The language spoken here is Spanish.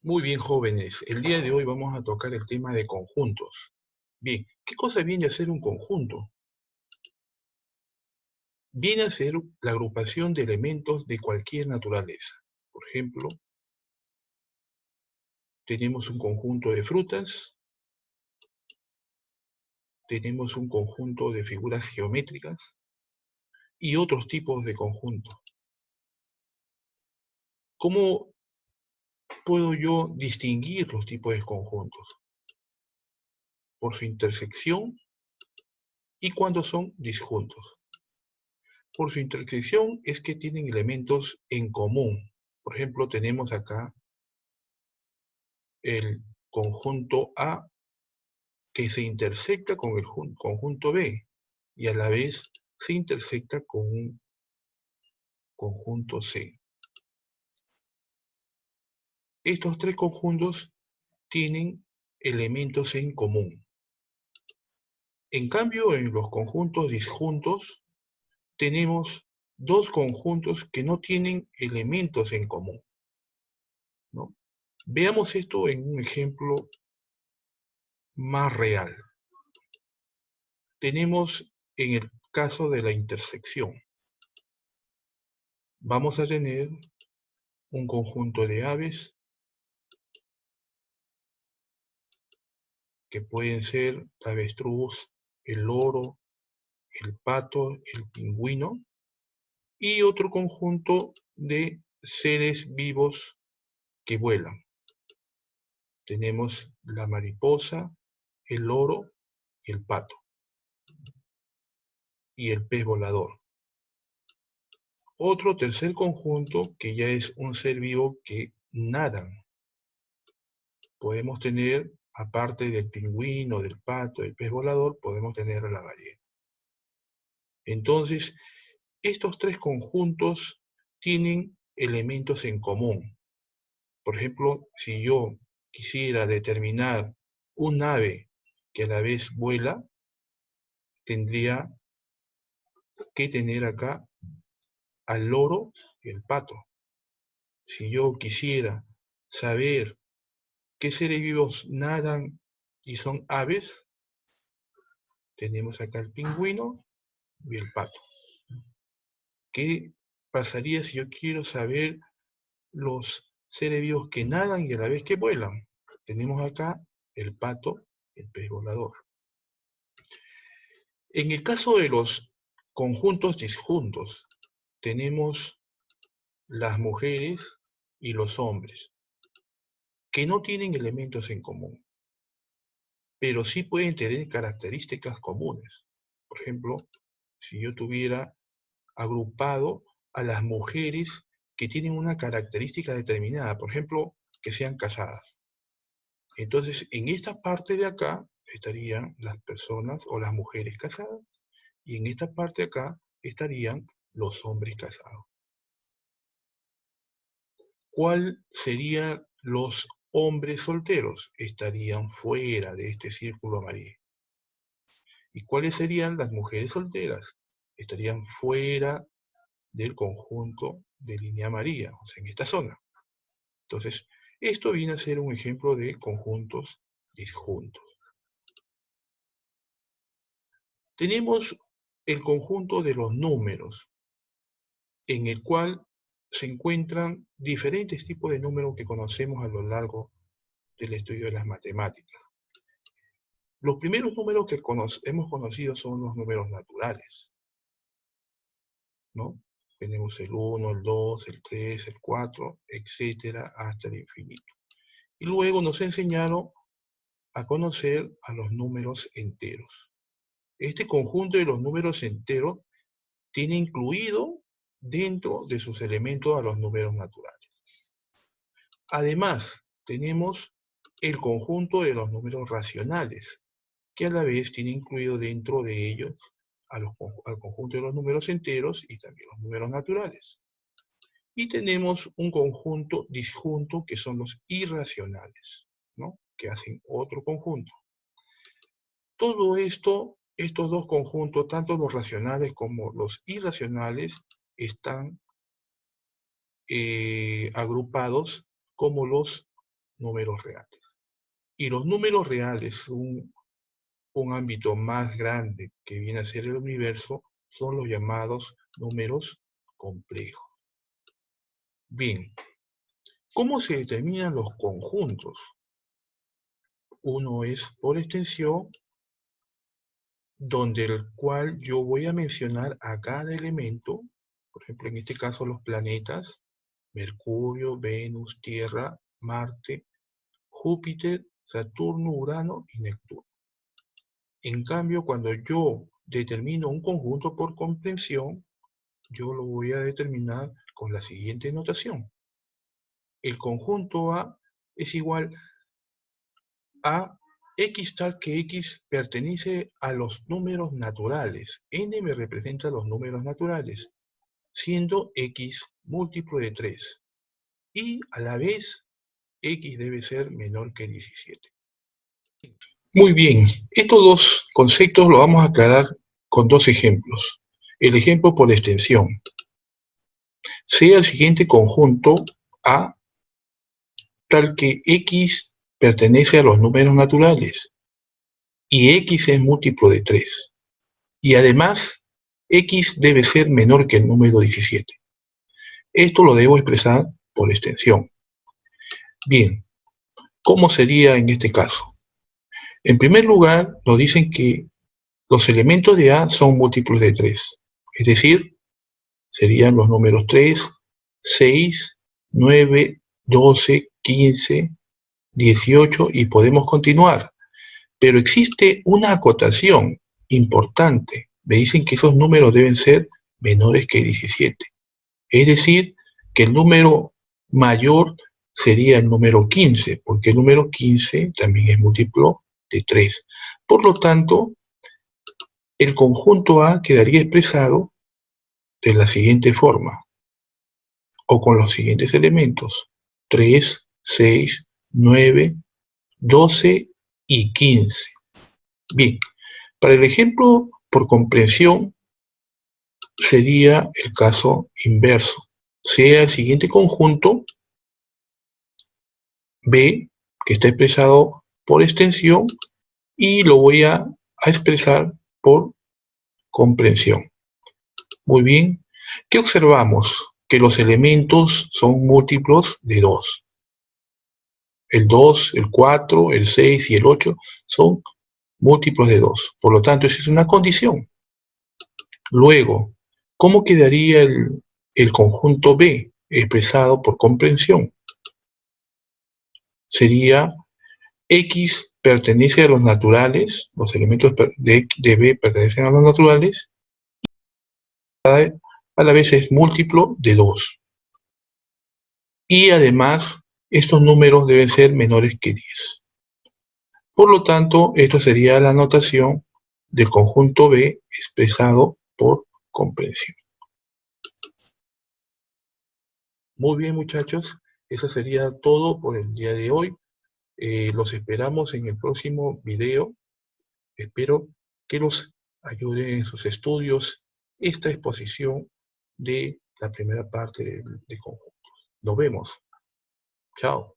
Muy bien, jóvenes. El día de hoy vamos a tocar el tema de conjuntos. Bien, ¿qué cosa viene a ser un conjunto? Viene a ser la agrupación de elementos de cualquier naturaleza. Por ejemplo, tenemos un conjunto de frutas, tenemos un conjunto de figuras geométricas y otros tipos de conjuntos. ¿Cómo puedo yo distinguir los tipos de conjuntos? Por su intersección y cuando son disjuntos. Por su intersección es que tienen elementos en común. Por ejemplo, tenemos acá el conjunto A que se intersecta con el conjunto B y a la vez se intersecta con un conjunto C. Estos tres conjuntos tienen elementos en común. En cambio, en los conjuntos disjuntos tenemos dos conjuntos que no tienen elementos en común, ¿no? Veamos esto en un ejemplo más real. Tenemos en el caso de la intersección. Vamos a tener un conjunto de aves que pueden ser la avestruz, el loro, el pato, el pingüino, y otro conjunto de seres vivos que vuelan. Tenemos la mariposa, el loro y el pato, y el pez volador. Otro tercer conjunto que ya es un ser vivo que nadan. Podemos tener, aparte del pingüino, del pato, del pez volador, podemos tener a la ballena. Entonces, estos tres conjuntos tienen elementos en común. Por ejemplo, si yo quisiera determinar un ave que a la vez vuela, tendría que tener acá al loro y el pato. Si yo quisiera saber qué seres vivos nadan y son aves, tenemos acá el pingüino y el pato. ¿Qué pasaría si yo quiero saber los seres vivos que nadan y a la vez que vuelan? Tenemos acá el pato, el pez volador. En el caso de los conjuntos disjuntos, tenemos las mujeres y los hombres, que no tienen elementos en común, pero sí pueden tener características comunes. Por ejemplo, si yo tuviera agrupado a las mujeres que tienen una característica determinada, por ejemplo, que sean casadas. Entonces, en esta parte de acá estarían las personas o las mujeres casadas, y en esta parte de acá estarían los hombres casados. ¿Cuál serían los hombres solteros? Estarían fuera de este círculo amarillo. ¿Y cuáles serían las mujeres solteras? Estarían fuera del conjunto de línea amarilla, o sea, en esta zona. Entonces, esto viene a ser un ejemplo de conjuntos disjuntos. Tenemos el conjunto de los números, en el cual se encuentran diferentes tipos de números que conocemos a lo largo del estudio de las matemáticas. Los primeros números que hemos conocido son los números naturales, ¿no? Tenemos el 1, el 2, el 3, el 4, etcétera, hasta el infinito. Y luego nos enseñaron a conocer a los números enteros. Este conjunto de los números enteros tiene incluido dentro de sus elementos a los números naturales. Además, tenemos el conjunto de los números racionales, que a la vez tiene incluido dentro de ellos al conjunto de los números enteros y también los números naturales. Y tenemos un conjunto disjunto que son los irracionales, ¿no? Que hacen otro conjunto. Todo esto, estos dos conjuntos, tanto los racionales como los irracionales, están agrupados como los números reales. Y los números reales, un ámbito más grande que viene a ser el universo, son los llamados números complejos. Bien, ¿cómo se determinan los conjuntos? Uno es por extensión, donde el cual yo voy a mencionar a cada elemento, por ejemplo, en este caso los planetas, Mercurio, Venus, Tierra, Marte, Júpiter, Saturno, Urano y Neptuno. En cambio, cuando yo determino un conjunto por comprensión, yo lo voy a determinar con la siguiente notación. El conjunto A es igual a X tal que X pertenece a los números naturales. N me representa los números naturales, siendo X múltiplo de 3. Y a la vez, X debe ser menor que 17. Muy bien, estos dos conceptos los vamos a aclarar con dos ejemplos. El ejemplo por extensión. Sea el siguiente conjunto A tal que X pertenece a los números naturales y X es múltiplo de 3. Y además, X debe ser menor que el número 17. Esto lo debo expresar por extensión. Bien, ¿cómo sería en este caso? En primer lugar, nos dicen que los elementos de A son múltiplos de 3. Es decir, serían los números 3, 6, 9, 12, 15, 18 y podemos continuar. Pero existe una acotación importante. Me dicen que esos números deben ser menores que 17. Es decir, que el número mayor sería el número 15, porque el número 15 también es múltiplo de 3. Por lo tanto, el conjunto A quedaría expresado de la siguiente forma, o con los siguientes elementos: 3, 6, 9, 12 y 15. Bien, para el ejemplo por comprensión sería el caso inverso. Sea el siguiente conjunto B, que está expresado por extensión, y lo voy a expresar por comprensión. Muy bien, ¿qué observamos? Que los elementos son múltiplos de 2. El 2, el 4, el 6 y el 8 son múltiplos de 2. Por lo tanto, esa es una condición. Luego, ¿cómo quedaría el conjunto B expresado por comprensión? Sería X pertenece a los naturales, los elementos de B pertenecen a los naturales, a la vez es múltiplo de 2. Y además, estos números deben ser menores que 10. Por lo tanto, esto sería la notación del conjunto B expresado por comprensión. Muy bien, muchachos, eso sería todo por el día de hoy. Los esperamos en el próximo video. Espero que los ayude en sus estudios esta exposición de la primera parte de conjuntos. Nos vemos. Chao.